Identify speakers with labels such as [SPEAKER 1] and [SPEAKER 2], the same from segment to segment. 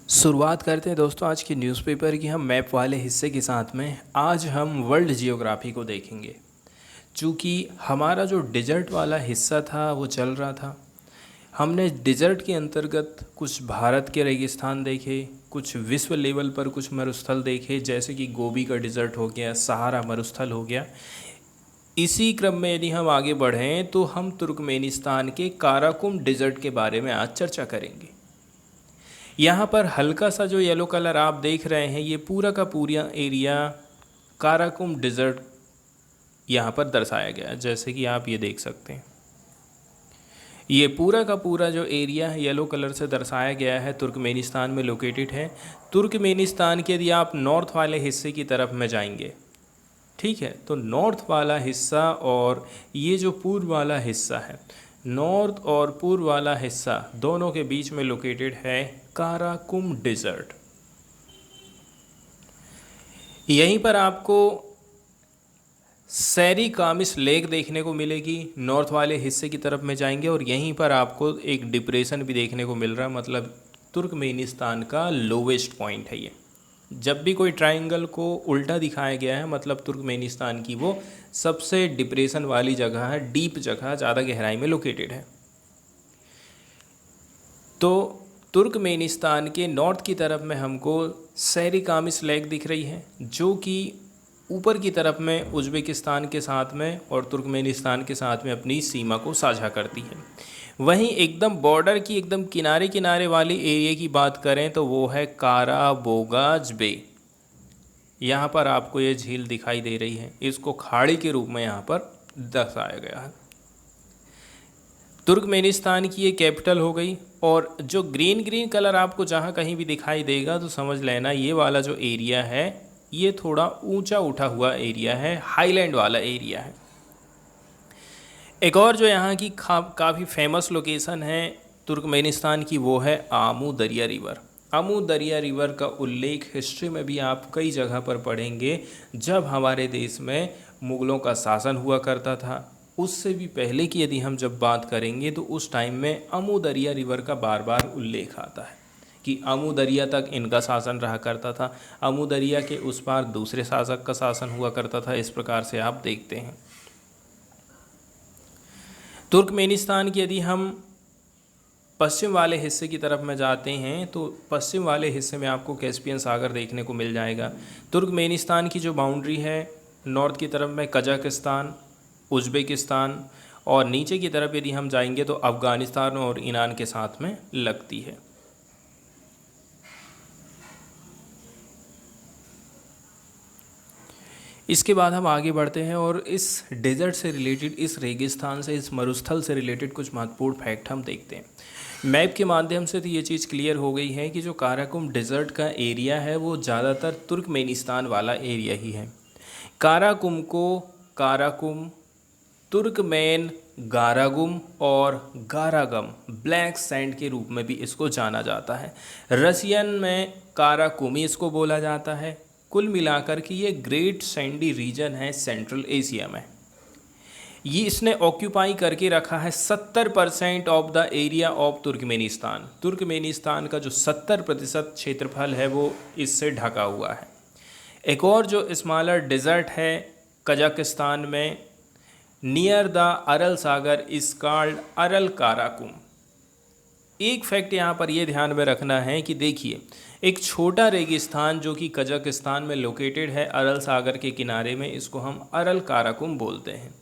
[SPEAKER 1] शुरुआत करते हैं दोस्तों आज की न्यूज़पेपर की हम मैप वाले हिस्से के साथ में। आज हम वर्ल्ड जियोग्राफी को देखेंगे। चूँकि हमारा जो डिजर्ट वाला हिस्सा था वो चल रहा था, हमने डिजर्ट के अंतर्गत कुछ भारत के रेगिस्तान देखे, कुछ विश्व लेवल पर कुछ मरुस्थल देखे, जैसे कि गोबी का डिज़र्ट हो गया, सहारा मरुस्थल हो गया। इसी क्रम में यदि हम आगे बढ़ें तो हम तुर्कमेनिस्तान के काराकुम डिज़र्ट के बारे में आज चर्चा करेंगे। यहाँ पर हल्का सा जो येलो कलर आप देख रहे हैं, ये पूरा का पूरा एरिया काराकुम डिज़र्ट यहाँ पर दर्शाया गया है। जैसे कि आप ये देख सकते हैं, ये पूरा का पूरा जो एरिया येलो कलर से दर्शाया गया है तुर्कमेनिस्तान में लोकेटेड है। तुर्कमेनिस्तान के यदि आप नॉर्थ वाले हिस्से की तरफ में जाएंगे, ठीक है, तो नॉर्थ वाला हिस्सा और ये जो पूर्व वाला हिस्सा है, नॉर्थ और पूर्व वाला हिस्सा दोनों के बीच में लोकेटेड है काराकुम डिज़र्ट। यहीं पर आपको सैरी कामिस लेक देखने को मिलेगी, नॉर्थ वाले हिस्से की तरफ में जाएंगे और यहीं पर आपको एक डिप्रेशन भी देखने को मिल रहा है, मतलब तुर्कमेनिस्तान का लोवेस्ट पॉइंट है ये। जब भी कोई ट्रायंगल को उल्टा दिखाया गया है, मतलब तुर्कमेनिस्तान की वो सबसे डिप्रेशन वाली जगह है, डीप जगह, ज़्यादा गहराई में लोकेटेड है। तो तुर्कमेनिस्तान के नॉर्थ की तरफ में हमको सैरी कामिस लेक दिख रही है, जो कि ऊपर की तरफ में उज़्बेकिस्तान के साथ में और तुर्कमेनिस्तान के साथ में अपनी सीमा को साझा करती है। वहीं एकदम बॉर्डर की एकदम किनारे किनारे वाली एरिया की बात करें तो वो है काराबोगाज बे। यहाँ पर आपको ये झील दिखाई दे रही है, इसको खाड़ी के रूप में यहाँ पर दर्शाया गया है। तुर्कमेनिस्तान की ये कैपिटल हो गई। और जो ग्रीन ग्रीन कलर आपको जहाँ कहीं भी दिखाई देगा तो समझ लेना ये वाला जो एरिया है ये थोड़ा ऊंचा उठा हुआ एरिया है, हाईलैंड वाला एरिया है। एक और जो यहाँ की काफ़ी फेमस लोकेशन है तुर्कमेनिस्तान की, वो है आमू दरिया रिवर। आमू दरिया रिवर का उल्लेख हिस्ट्री में भी आप कई जगह पर पढ़ेंगे। जब हमारे देश में मुग़लों का शासन हुआ करता था, उससे भी पहले की यदि हम जब बात करेंगे तो उस टाइम में आमू दरिया रिवर का बार बार उल्लेख आता है कि आमू दरिया तक इनका शासन रहा करता था, आमू दरिया के उस पार दूसरे शासक का शासन हुआ करता था। इस प्रकार से आप देखते हैं। तुर्कमेनिस्तान की यदि हम पश्चिम वाले हिस्से की तरफ में जाते हैं तो पश्चिम वाले हिस्से में आपको कैस्पियन सागर देखने को मिल जाएगा। तुर्कमेनिस्तान की जो बाउंड्री है, नॉर्थ की तरफ में कजाकिस्तान, उज़्बेकिस्तान, और नीचे की तरफ यदि हम जाएंगे तो अफ़गानिस्तान और ईरान के साथ में लगती है। इसके बाद हम आगे बढ़ते हैं और इस डेजर्ट से रिलेटेड, इस रेगिस्तान से, इस मरुस्थल से रिलेटेड कुछ महत्वपूर्ण फैक्ट हम देखते हैं। मैप के माध्यम से तो ये चीज़ क्लियर हो गई है कि जो काराकुम डेजर्ट का एरिया है वो ज़्यादातर तुर्कमेनिस्तान वाला एरिया ही है। काराकुम को काराकुम, तुर्कमेन गारागुम और गारागम, ब्लैक सैंड के रूप में भी इसको जाना जाता है। रसियन में काराकुमी इसको बोला जाता है। कुल मिलाकर के ये ग्रेट सैंडी रीजन है सेंट्रल एशिया में। ये इसने ऑक्यूपाई करके रखा है 70% of the area of Turkmenistan. Turkmenistan का जो 70% क्षेत्रफल है वो इससे ढका हुआ है। एक और जो स्मॉलर डिज़र्ट है कजाकिस्तान में, near the अरल Sagar, is called अरल Karakum. एक फैक्ट यहाँ पर यह ध्यान में रखना है कि देखिए, एक छोटा रेगिस्तान जो कि कजाकिस्तान में लोकेटेड है अरल सागर के किनारे में, इसको हम अरल काराकुम बोलते हैं।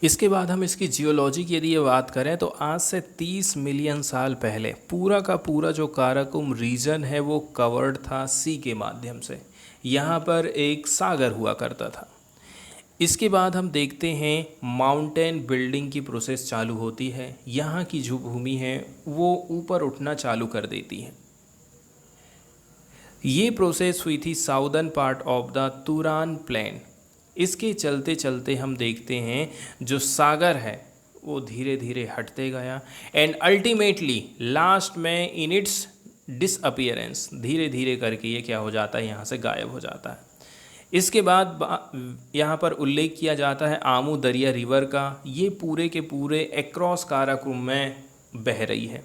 [SPEAKER 1] इसके बाद हम इसकी जियोलॉजी की यदि ये बात करें तो आज से 30 मिलियन साल पहले पूरा का पूरा जो काराकुम रीजन है वो कवर्ड था सी के माध्यम से। यहाँ पर एक सागर हुआ करता था। इसके बाद हम देखते हैं माउंटेन बिल्डिंग की प्रोसेस चालू होती है। यहाँ की जो भूमि है वो ऊपर उठना चालू कर देती है। ये प्रोसेस हुई थी southern part of the Turan plain. इसके चलते चलते हम देखते हैं जो सागर है वो धीरे धीरे हटते गया एंड अल्टीमेटली लास्ट में इन इट्स डिसअपियरेंस, धीरे धीरे करके ये क्या हो जाता है, यहाँ से गायब हो जाता है। इसके बाद यहाँ पर उल्लेख किया जाता है आमू दरिया रिवर का। ये पूरे के पूरे एक्रॉस काराकोरम में बह रही है,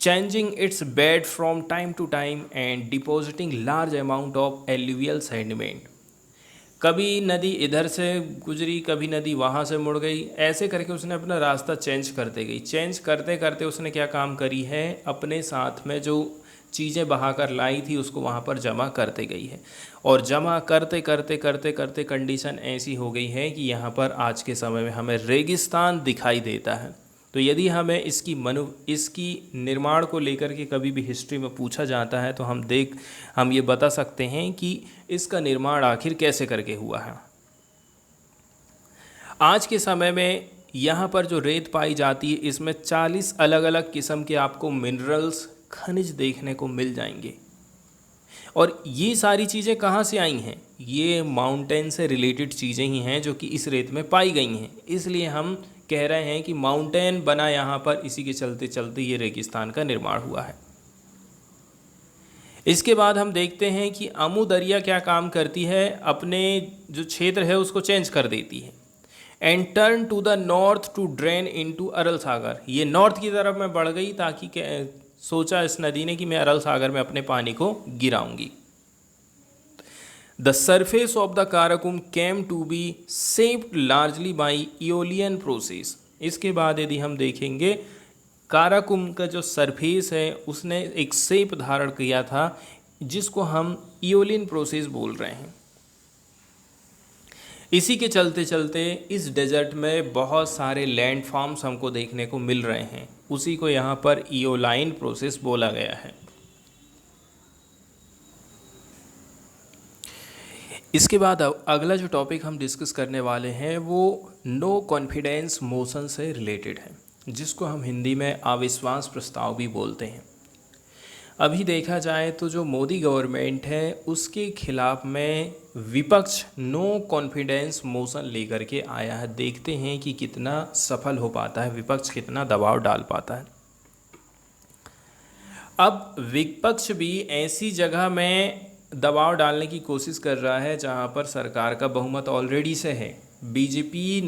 [SPEAKER 1] changing its bed from time to time and depositing large amount of alluvial sediment. कभी नदी इधर से गुजरी, कभी नदी वहाँ से मुड़ गई, ऐसे करके उसने अपना रास्ता चेंज करते गई। चेंज करते करते उसने क्या काम करी है, अपने साथ में जो चीज़ें बहा कर लाई थी उसको वहाँ पर जमा करते गई है, और जमा करते करते करते करते कंडीशन ऐसी हो गई है कि यहाँ पर आज के समय में हमें रेगिस्तान दिखाई देता है। तो यदि हमें इसकी निर्माण को लेकर के कभी भी हिस्ट्री में पूछा जाता है तो हम ये बता सकते हैं कि इसका निर्माण आखिर कैसे करके हुआ है। आज के समय में यहाँ पर जो रेत पाई जाती है इसमें 40 अलग अलग किस्म के आपको मिनरल्स, खनिज देखने को मिल जाएंगे। और ये सारी चीज़ें कहाँ से आई हैं? ये माउंटेन से रिलेटेड चीज़ें ही हैं जो कि इस रेत में पाई गई हैं। इसलिए हम कह रहे हैं कि माउंटेन बना यहाँ पर, इसी के चलते चलते ये रेगिस्तान का निर्माण हुआ है। इसके बाद हम देखते हैं कि आमू दरिया क्या काम करती है, अपने जो क्षेत्र है उसको चेंज कर देती है and turn to the north to drain into Aral सागर। ये नॉर्थ की तरफ में बढ़ गई ताकि सोचा इस नदी ने कि मैं अरल सागर में अपने पानी को गिराऊंगी। The surface of the Karakoram came to be shaped largely by aeolian process. इसके बाद यदि हम देखेंगे काराकोरम का जो सरफेस है उसने एक शेप धारण किया था जिसको हम इओलियन प्रोसेस बोल रहे हैं। इसी के चलते चलते इस डेजर्ट में बहुत सारे लैंड फॉर्म्स हमको देखने को मिल रहे हैं, उसी को यहाँ पर इओलाइन प्रोसेस बोला गया है। इसके बाद अगला जो टॉपिक हम डिस्कस करने वाले हैं वो नो कॉन्फिडेंस मोशन से रिलेटेड है, जिसको हम हिंदी में अविश्वास प्रस्ताव भी बोलते हैं। अभी देखा जाए तो जो मोदी गवर्नमेंट है उसके खिलाफ में विपक्ष नो कॉन्फिडेंस मोशन लेकर के आया है। देखते हैं कि कितना सफल हो पाता है, विपक्ष कितना दबाव डाल पाता है। अब विपक्ष भी ऐसी जगह में दबाव डालने की कोशिश कर रहा है जहां पर सरकार का बहुमत ऑलरेडी से है। बीजेपी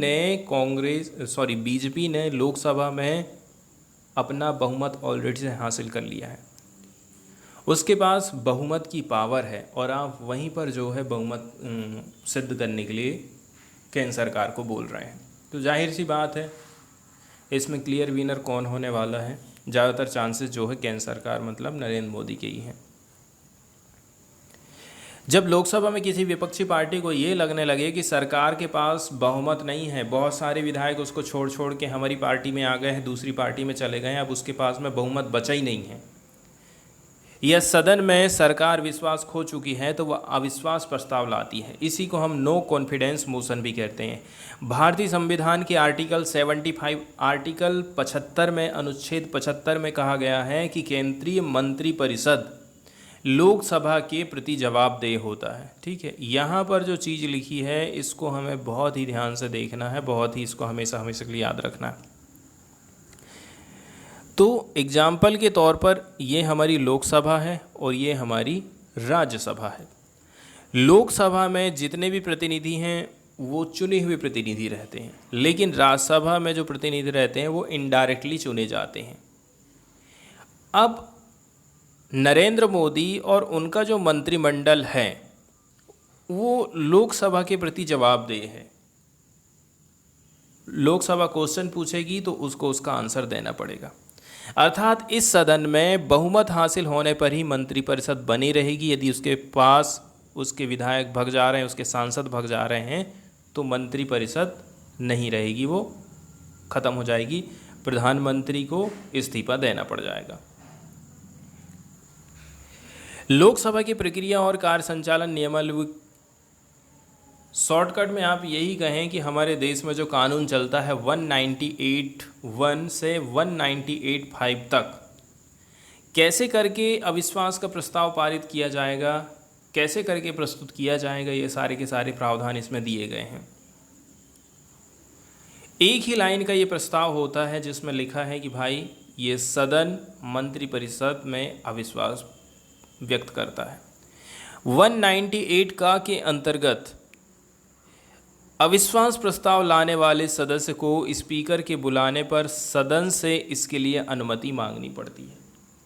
[SPEAKER 1] ने लोकसभा में अपना बहुमत ऑलरेडी से हासिल कर लिया है, उसके पास बहुमत की पावर है, और आप वहीं पर जो है बहुमत सिद्ध करने के लिए केंद्र सरकार को बोल रहे हैं। तो जाहिर सी बात है इसमें क्लियर विनर कौन होने वाला है? ज़्यादातर चांसेस जो है केंद्र सरकार मतलब नरेंद्र मोदी के ही हैं। जब लोकसभा में किसी विपक्षी पार्टी को ये लगने लगे कि सरकार के पास बहुमत नहीं है, बहुत सारे विधायक उसको छोड़ छोड़ के हमारी पार्टी में आ गए हैं, दूसरी पार्टी में चले गए हैं, अब उसके पास में बहुमत बचा ही नहीं है, यह सदन में सरकार विश्वास खो चुकी है, तो वह अविश्वास प्रस्ताव लाती है। इसी को हम नो कॉन्फिडेंस मोशन भी कहते हैं। भारतीय संविधान के आर्टिकल 75 में अनुच्छेद 75 में कहा गया है कि केंद्रीय मंत्रिपरिषद लोकसभा के प्रति जवाबदेह होता है। ठीक है, यहाँ पर जो चीज़ लिखी है इसको हमें बहुत ही ध्यान से देखना है, बहुत ही इसको हमेशा हमेशा के लिए याद रखना है। तो एग्जाम्पल के तौर पर ये हमारी लोकसभा है और ये हमारी राज्यसभा है। लोकसभा में जितने भी प्रतिनिधि हैं वो चुने हुए प्रतिनिधि रहते हैं, लेकिन राज्यसभा में जो प्रतिनिधि रहते हैं वो इनडायरेक्टली चुने जाते हैं। अब नरेंद्र मोदी और उनका जो मंत्रिमंडल है वो लोकसभा के प्रति जवाबदेह है। लोकसभा क्वेश्चन पूछेगी तो उसको उसका आंसर देना पड़ेगा, अर्थात इस सदन में बहुमत हासिल होने पर ही मंत्रिपरिषद बनी रहेगी। यदि उसके पास उसके विधायक भग जा रहे हैं, उसके सांसद भग जा रहे हैं, तो मंत्रिपरिषद नहीं रहेगी, वो ख़त्म हो जाएगी, प्रधानमंत्री को इस्तीफा देना पड़ जाएगा। लोकसभा की प्रक्रिया और कार्य संचालन नियमावली, शॉर्टकट में आप यही कहें कि हमारे देश में जो कानून चलता है 198(1) से 198(5) तक, कैसे करके अविश्वास का प्रस्ताव पारित किया जाएगा, कैसे करके प्रस्तुत किया जाएगा, ये सारे के सारे प्रावधान इसमें दिए गए हैं। एक ही लाइन का ये प्रस्ताव होता है जिसमें लिखा है कि भाई ये सदन मंत्रिपरिषद में अविश्वास व्यक्त करता है। 198 का के अंतर्गत अविश्वास प्रस्ताव लाने वाले सदस्य को स्पीकर के बुलाने पर सदन से इसके लिए अनुमति मांगनी पड़ती है।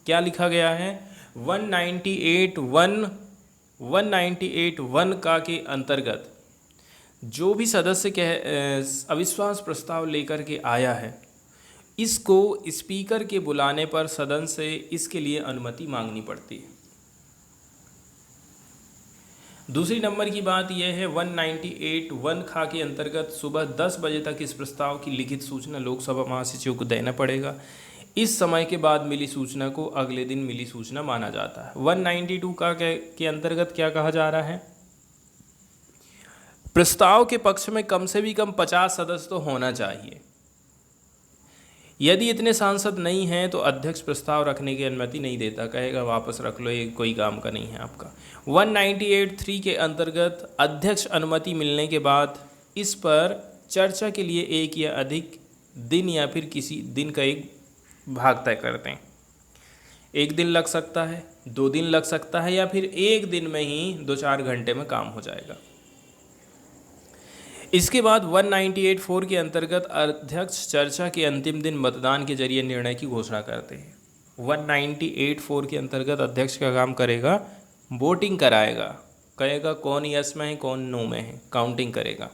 [SPEAKER 1] क्या लिखा गया है? 198(1) का के अंतर्गत जो भी सदस्य के अविश्वास प्रस्ताव लेकर के आया है, इसको स्पीकर के बुलाने पर सदन से इसके लिए अनुमति मांगनी पड़ती है। दूसरी नंबर की बात यह है 198(1) खा के अंतर्गत सुबह 10 बजे तक इस प्रस्ताव की लिखित सूचना लोकसभा महासचिव को देना पड़ेगा। इस समय के बाद मिली सूचना को अगले दिन मिली सूचना माना जाता है। 192 का के अंतर्गत क्या कहा जा रहा है? प्रस्ताव के पक्ष में कम से भी कम 50 सदस्य तो होना चाहिए। यदि इतने सांसद नहीं हैं तो अध्यक्ष प्रस्ताव रखने की अनुमति नहीं देता, कहेगा वापस रख लो, ये कोई काम का नहीं है आपका। 198(3) के अंतर्गत अध्यक्ष अनुमति मिलने के बाद इस पर चर्चा के लिए एक या अधिक दिन या फिर किसी दिन का एक भाग तय करते हैं। 1 दिन लग सकता है, 2 दिन लग सकता है, या फिर 1 दिन में ही 2-4 घंटे में काम हो जाएगा। इसके बाद 198(4) के अंतर्गत अध्यक्ष चर्चा के अंतिम दिन मतदान के जरिए निर्णय की घोषणा करते हैं। 198(4) के अंतर्गत अध्यक्ष का काम करेगा, वोटिंग कराएगा, कहेगा कौन यस में है कौन नो में है, काउंटिंग करेगा।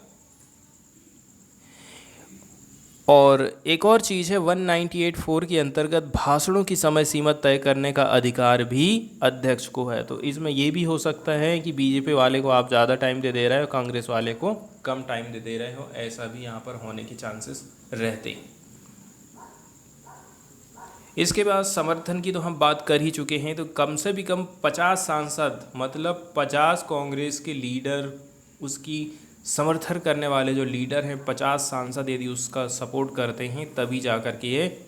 [SPEAKER 1] और एक और चीज़ है 198(4) के अंतर्गत भाषणों की समय सीमा तय करने का अधिकार भी अध्यक्ष को है। तो इसमें ये भी हो सकता है कि बीजेपी वाले को आप ज़्यादा टाइम दे रहे हो, कांग्रेस वाले को कम टाइम दे रहे हो, ऐसा भी यहाँ पर होने के चांसेस रहते हैं। इसके बाद समर्थन की तो हम बात कर ही चुके हैं। तो कम से भी कम 50 सांसद, मतलब 50 कांग्रेस के लीडर, उसकी समर्थन करने वाले जो लीडर हैं, 50 सांसद यदि उसका सपोर्ट करते हैं तभी जा कर के ये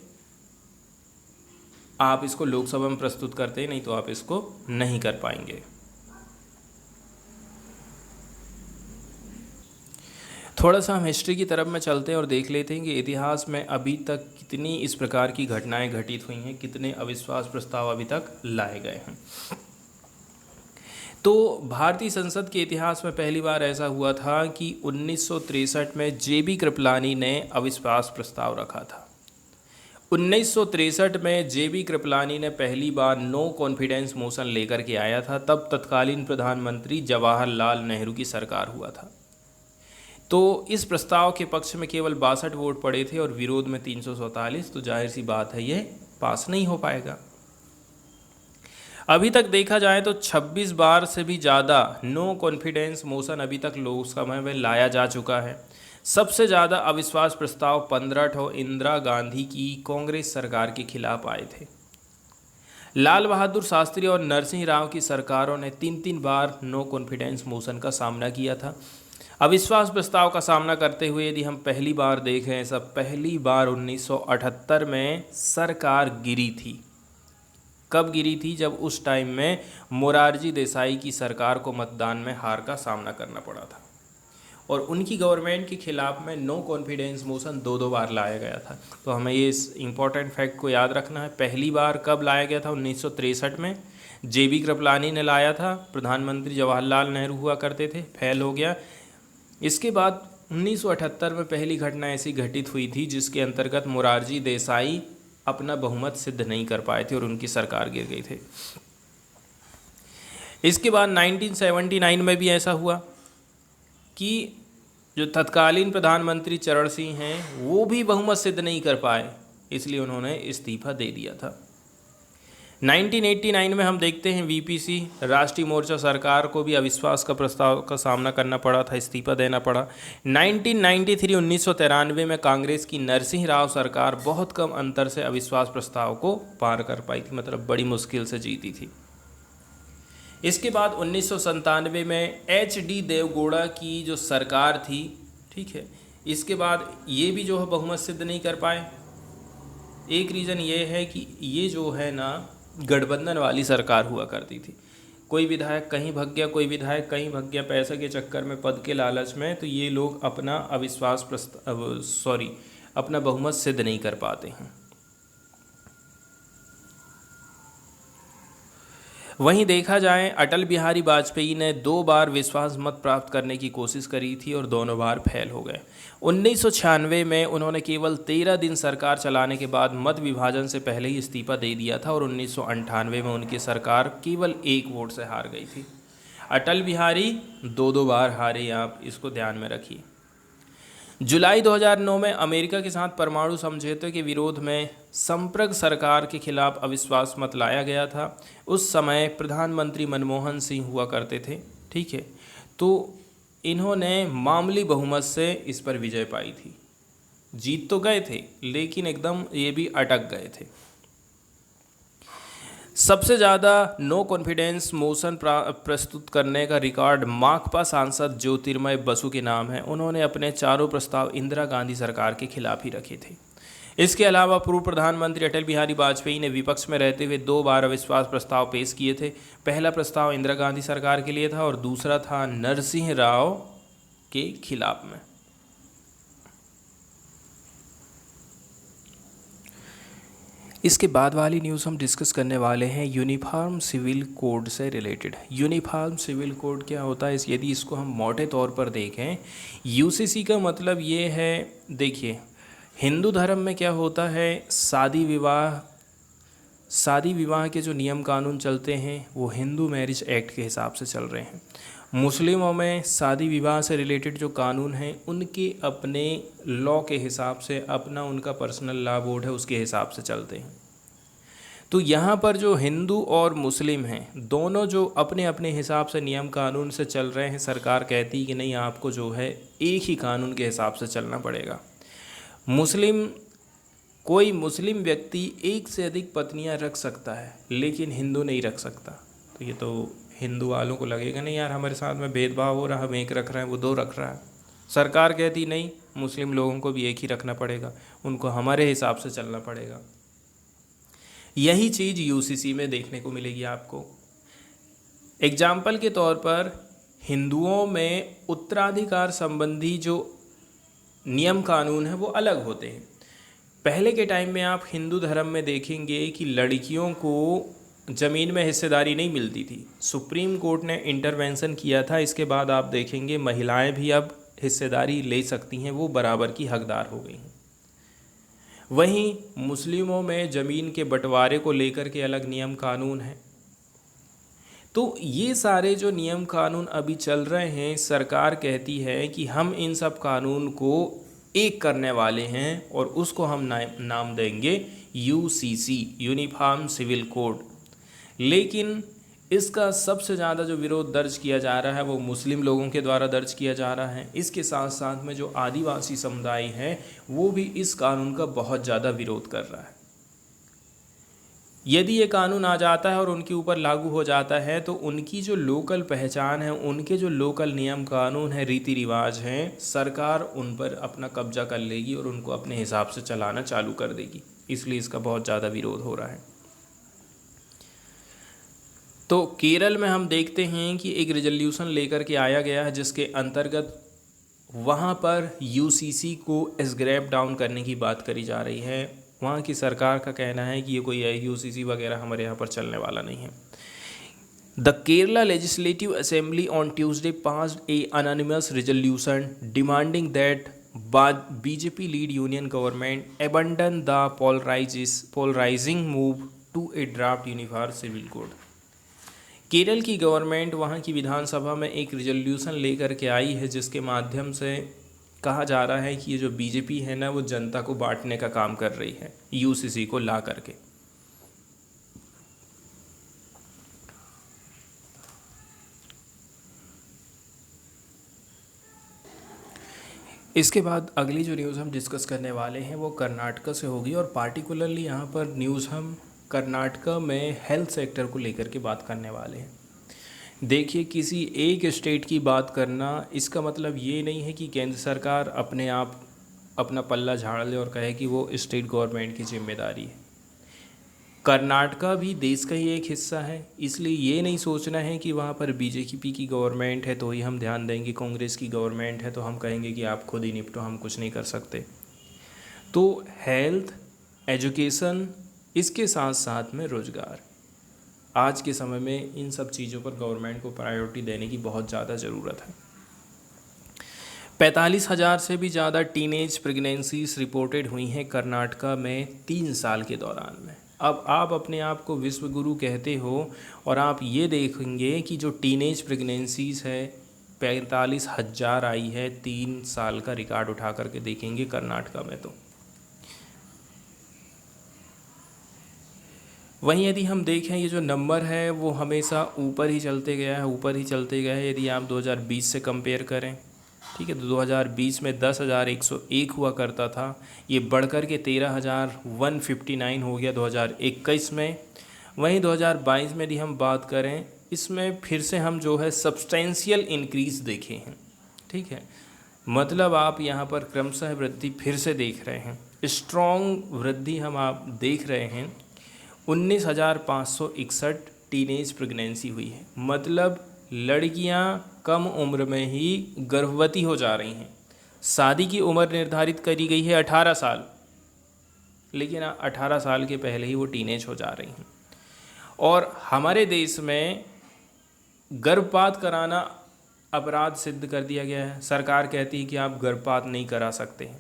[SPEAKER 1] आप इसको लोकसभा में प्रस्तुत करते हैं, नहीं तो आप इसको नहीं कर पाएंगे। थोड़ा सा हम हिस्ट्री की तरफ में चलते हैं और देख लेते हैं कि इतिहास में अभी तक कितनी इस प्रकार की घटनाएं घटित हुई हैं, कितने अविश्वास प्रस्ताव अभी तक लाए गए हैं। तो भारतीय संसद के इतिहास में पहली बार ऐसा हुआ था कि 1963 में JB कृपलानी ने अविश्वास प्रस्ताव रखा था। 1963 में JB कृपलानी ने पहली बार नो कॉन्फिडेंस मोशन लेकर के आया था। तब तत्कालीन प्रधानमंत्री जवाहरलाल नेहरू की सरकार हुआ था। तो इस प्रस्ताव के पक्ष में केवल 62 वोट पड़े थे और विरोध में 347। तो जाहिर सी बात है ये पास नहीं हो पाएगा। अभी तक देखा जाए तो 26 बार से भी ज़्यादा नो कॉन्फिडेंस मोशन अभी तक लोकसभा में लाया जा चुका है। सबसे ज़्यादा अविश्वास प्रस्ताव 15 ठो इंदिरा गांधी की कांग्रेस सरकार के खिलाफ आए थे। लाल बहादुर शास्त्री और नरसिंह राव की सरकारों ने 3-3 बार नो कॉन्फिडेंस मोशन का सामना किया था। अविश्वास प्रस्ताव का सामना करते हुए यदि हम पहली बार देखें, सब पहली बार 1978 में सरकार गिरी थी। कब गिरी थी? जब उस टाइम में मोरारजी देसाई की सरकार को मतदान में हार का सामना करना पड़ा था और उनकी गवर्नमेंट के खिलाफ में नो कॉन्फिडेंस मोशन 2-2 बार लाया गया था। तो हमें ये इस इम्पॉर्टेंट फैक्ट को याद रखना है। पहली बार कब लाया गया था? 1963 में JB कृपलानी ने लाया था। प्रधानमंत्री जवाहरलाल नेहरू हुआ करते थे, फेल हो गया। इसके बाद 1978 में पहली घटना ऐसी घटित हुई थी जिसके अंतर्गत मोरारजी देसाई अपना बहुमत सिद्ध नहीं कर पाए थे और उनकी सरकार गिर गई थी। इसके बाद 1979 में भी ऐसा हुआ कि जो तत्कालीन प्रधानमंत्री चरण सिंह हैं वो भी बहुमत सिद्ध नहीं कर पाए, इसलिए उन्होंने इस्तीफा दे दिया था। 1989 में हम देखते हैं VPC राष्ट्रीय मोर्चा सरकार को भी अविश्वास का प्रस्ताव का सामना करना पड़ा था, इस्तीफा देना पड़ा। 1993 में कांग्रेस की नरसिंह राव सरकार बहुत कम अंतर से अविश्वास प्रस्ताव को पार कर पाई थी, मतलब बड़ी मुश्किल से जीती थी। इसके बाद 1997 में HD देवगौड़ा की जो सरकार थी, ठीक है, इसके बाद ये भी जो है बहुमत सिद्ध नहीं कर पाए। एक रीज़न ये है कि ये जो है ना गठबंधन वाली सरकार हुआ करती थी। कोई विधायक कहीं भाग गया, कोई विधायक कहीं भाग गया, पैसे के चक्कर में, पद के लालच में, तो ये लोग अपना अविश्वास अपना बहुमत सिद्ध नहीं कर पाते हैं। वहीं देखा जाए अटल बिहारी वाजपेयी ने 2 बार विश्वास मत प्राप्त करने की कोशिश करी थी और दोनों बार फेल हो गए। 1996 में उन्होंने केवल 13 दिन सरकार चलाने के बाद मत विभाजन से पहले ही इस्तीफा दे दिया था और 1998 में उनकी सरकार केवल 1 वोट से हार गई थी। अटल बिहारी दो बार हारे, आप इसको ध्यान में रखिए। जुलाई 2009 में अमेरिका के साथ परमाणु समझौते के विरोध में संप्रग सरकार के खिलाफ अविश्वास मत लाया गया था। उस समय प्रधानमंत्री मनमोहन सिंह हुआ करते थे, ठीक है। तो इन्होंने मामूली बहुमत से इस पर विजय पाई थी। जीत तो गए थे लेकिन एकदम ये भी अटक गए थे। सबसे ज़्यादा नो कॉन्फिडेंस मोशन प्रस्तुत करने का रिकॉर्ड माकपा सांसद ज्योतिर्मय बसु के नाम है। उन्होंने अपने चारों प्रस्ताव इंदिरा गांधी सरकार के खिलाफ ही रखे थे। इसके अलावा पूर्व प्रधानमंत्री अटल बिहारी वाजपेयी ने विपक्ष में रहते हुए 2 बार अविश्वास प्रस्ताव पेश किए थे। पहला प्रस्ताव इंदिरा गांधी सरकार के लिए था और दूसरा था नरसिंह राव के खिलाफ में। इसके बाद वाली न्यूज़ हम डिस्कस करने वाले हैं यूनिफॉर्म सिविल कोड से रिलेटेड। यूनिफॉर्म सिविल कोड क्या होता है, यदि इसको हम मोटे तौर पर देखें, यूसीसी का मतलब ये है, देखिए हिंदू धर्म में क्या होता है, शादी विवाह के जो नियम कानून चलते हैं वो हिंदू मैरिज एक्ट के हिसाब से चल रहे हैं। मुस्लिमों में शादी विवाह से रिलेटेड जो कानून हैं उनके अपने लॉ के हिसाब से, अपना उनका पर्सनल लॉ बोर्ड है उसके हिसाब से चलते हैं। तो यहाँ पर जो हिंदू और मुस्लिम हैं दोनों जो अपने अपने हिसाब से नियम कानून से चल रहे हैं, सरकार कहती है कि नहीं आपको जो है एक ही कानून के हिसाब से चलना पड़ेगा। कोई मुस्लिम व्यक्ति एक से अधिक पत्नियां रख सकता है लेकिन हिंदू नहीं रख सकता। तो ये तो हिंदू वालों को लगेगा नहीं यार हमारे साथ में भेदभाव हो रहा है, हम एक रख रहे हैं वो 2 रख रहा है। सरकार कहती नहीं, मुस्लिम लोगों को भी एक ही रखना पड़ेगा, उनको हमारे हिसाब से चलना पड़ेगा। यही चीज़ यूसीसी में देखने को मिलेगी आपको। एग्जाम्पल के तौर पर हिंदुओं में उत्तराधिकार संबंधी जो नियम कानून है वो अलग होते हैं। पहले के टाइम में आप हिंदू धर्म में देखेंगे कि लड़कियों को ज़मीन में हिस्सेदारी नहीं मिलती थी। सुप्रीम कोर्ट ने इंटरवेंशन किया था, इसके बाद आप देखेंगे महिलाएं भी अब हिस्सेदारी ले सकती हैं, वो बराबर की हकदार हो गई हैं। वहीं मुस्लिमों में ज़मीन के बंटवारे को लेकर के अलग नियम कानून हैं। तो ये सारे जो नियम कानून अभी चल रहे हैं, सरकार कहती है कि हम इन सब कानून को एक करने वाले हैं और उसको हम नाम देंगे यूसीसी, यूनिफॉर्म सिविल कोड। लेकिन इसका सबसे ज़्यादा जो विरोध दर्ज किया जा रहा है वो मुस्लिम लोगों के द्वारा दर्ज किया जा रहा है। इसके साथ साथ में जो आदिवासी समुदाय है वो भी इस कानून का बहुत ज़्यादा विरोध कर रहा है। यदि ये कानून आ जाता है और उनके ऊपर लागू हो जाता है तो उनकी जो लोकल पहचान है, उनके जो लोकल नियम कानून हैं, रीति रिवाज हैं, सरकार उन पर अपना कब्जा कर लेगी और उनको अपने हिसाब से चलाना चालू कर देगी। इसलिए इसका बहुत ज़्यादा विरोध हो रहा है। तो केरल में हम देखते हैं कि एक रिजोल्यूशन लेकर के आया गया है जिसके अंतर्गत वहाँ पर यूसीसी को स्क्रैप डाउन करने की बात करी जा रही है। वहाँ की सरकार का कहना है कि ये कोई यूसीसी वगैरह हमारे यहाँ पर चलने वाला नहीं है। The Kerala legislative assembly on Tuesday passed a anonymous resolution demanding that BJP lead union government abandon the polarising move to a draft uniform civil code. Kerala की गवर्नमेंट वहाँ की विधानसभा में एक रिजोल्यूशन लेकर के आई है जिसके माध्यम से कहा जा रहा है कि ये जो बीजेपी है ना वो जनता को बांटने का काम कर रही है यूसीसी को ला करके। इसके बाद अगली जो न्यूज़ हम डिस्कस करने वाले हैं वो कर्नाटका से होगी और पार्टिकुलरली यहाँ पर न्यूज़ हम कर्नाटका में हेल्थ सेक्टर को लेकर के बात करने वाले हैं। देखिए, किसी एक स्टेट की बात करना इसका मतलब ये नहीं है कि केंद्र सरकार अपने आप अपना पल्ला झाड़ ले और कहे कि वो स्टेट गवर्नमेंट की जिम्मेदारी है। कर्नाटका भी देश का ही एक हिस्सा है, इसलिए ये नहीं सोचना है कि वहाँ पर बीजेपी की गवर्नमेंट है तो ही हम ध्यान देंगे, कांग्रेस की गवर्नमेंट है तो हम कहेंगे कि आप खुद ही निपटो, हम कुछ नहीं कर सकते। तो हेल्थ, एजुकेशन, इसके साथ साथ में रोज़गार, आज के समय में इन सब चीज़ों पर गवर्नमेंट को प्रायोरिटी देने की बहुत ज़्यादा ज़रूरत है। 45,000 से भी ज़्यादा टीनेज प्रेगनेंसीज रिपोर्टेड हुई हैं कर्नाटका में 3 साल के दौरान में। अब आप अपने आप को विश्व गुरु कहते हो और आप ये देखेंगे कि जो टीनेज प्रेगनेंसीज है 45,000 आई है 3 साल का रिकॉर्ड उठा करके देखेंगे कर्नाटका में। तो वहीं यदि हम देखें ये जो नंबर है वो हमेशा ऊपर ही चलते गया है, ऊपर ही चलते गया है। यदि आप 2020 से कंपेयर करें, ठीक है, तो 2020 में 10,101 हुआ करता था, ये बढ़कर के 13,159 हो गया 2021 में। वहीं 2022 में यदि हम बात करें, इसमें फिर से हम जो है सब्सटेंशियल इंक्रीज़ देखे हैं, ठीक है। मतलब आप यहाँ पर क्रमशः वृद्धि फिर से देख रहे हैं, स्ट्रॉन्ग वृद्धि हम आप देख रहे हैं। 19,561 टीनेज प्रेगनेंसी हुई है। मतलब लड़कियां कम उम्र में ही गर्भवती हो जा रही हैं। शादी की उम्र निर्धारित करी गई है 18 साल, लेकिन 18 साल के पहले ही वो टीनेज हो जा रही हैं। और हमारे देश में गर्भपात कराना अपराध सिद्ध कर दिया गया है। सरकार कहती है कि आप गर्भपात नहीं करा सकते हैं।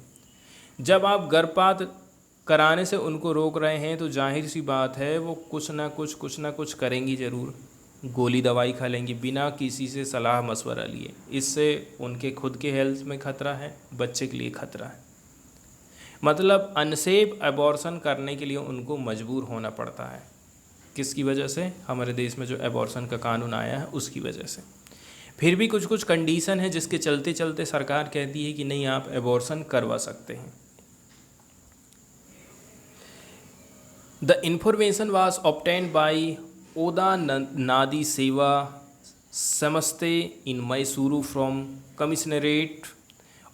[SPEAKER 1] जब आप गर्भपात कराने से उनको रोक रहे हैं तो जाहिर सी बात है वो कुछ ना कुछ करेंगी ज़रूर। गोली दवाई खा लेंगी बिना किसी से सलाह मशवरा लिए। इससे उनके खुद के हेल्थ में खतरा है, बच्चे के लिए खतरा है। मतलब अनसेफ एबॉर्शन करने के लिए उनको मजबूर होना पड़ता है। किसकी वजह से? हमारे देश में जो एबॉर्शन का कानून आया है उसकी वजह से। फिर भी कुछ कंडीशन है जिसके चलते चलते सरकार कहती है कि नहीं, आप एबॉर्शन करवा सकते हैं। The information was obtained by Oda Nadi Seva Samaste in Mysuru from Commissionerate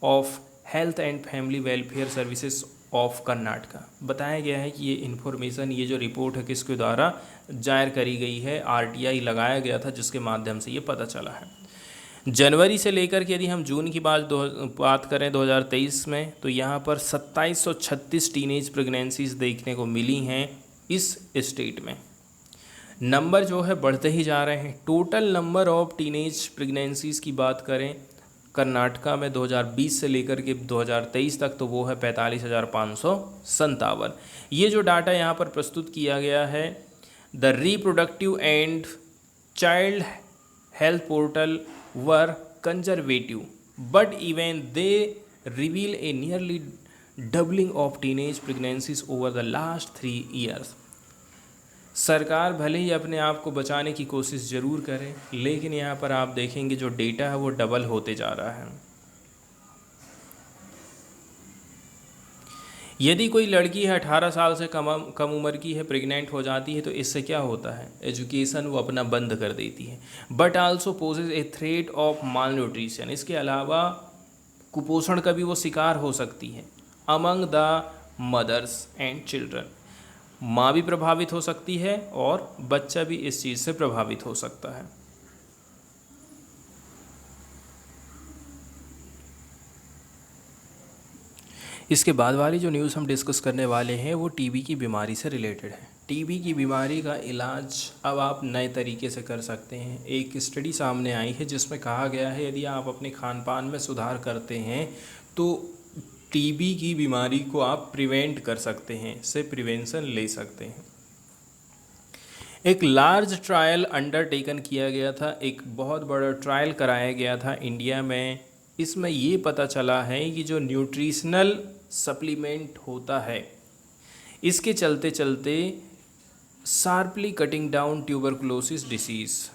[SPEAKER 1] of Health and Family Welfare Services of Karnataka। बताया गया है कि ये इन्फॉर्मेशन, ये जो रिपोर्ट है किसके द्वारा जाहिर करी गई है, RTI लगाया गया था जिसके माध्यम से ये पता चला है। जनवरी से लेकर के यदि हम जून की बात करें 2023 में, तो यहाँ पर 2736 टीनेज प्रेगनेंसीज देखने को मिली हैं इस स्टेट में। नंबर जो है बढ़ते ही जा रहे हैं। Total number of teenage pregnancies की बात करें कर्नाटका में 2020 से लेकर के 2023 तक, तो वो है 45,557। ये जो डाटा यहाँ पर प्रस्तुत किया गया है, the reproductive and child health portal were conservative, but even they reveal a nearly doubling of teenage pregnancies over the last 3 years। सरकार भले ही अपने आप को बचाने की कोशिश ज़रूर करे, लेकिन यहाँ पर आप देखेंगे जो डेटा है वो डबल होते जा रहा है। यदि कोई लड़की है 18 साल से कम उम्र की है, प्रेग्नेंट हो जाती है, तो इससे क्या होता है? एजुकेशन वो अपना बंद कर देती है। But also poses a threat of malnutrition. इसके अलावा कुपोषण का भी वो शिकार हो सकती है। Among the mothers and children, माँ भी प्रभावित हो सकती है और बच्चा भी इस चीज़ से प्रभावित हो सकता है। इसके बाद वाली जो न्यूज़ हम डिस्कस करने वाले हैं वो टीबी की बीमारी से रिलेटेड है। टीबी की बीमारी का इलाज अब आप नए तरीके से कर सकते हैं। एक स्टडी सामने आई है जिसमें कहा गया है यदि आप अपने खान पान में सुधार करते हैं तो टीबी की बीमारी को आप प्रिवेंट कर सकते हैं, से प्रिवेंशन ले सकते हैं। एक लार्ज ट्रायल अंडरटेकन किया गया था, एक बहुत बड़ा ट्रायल कराया गया था इंडिया में। इसमें ये पता चला है कि जो न्यूट्रिशनल सप्लीमेंट होता है, इसके चलते चलते sharply cutting down tuberculosis disease,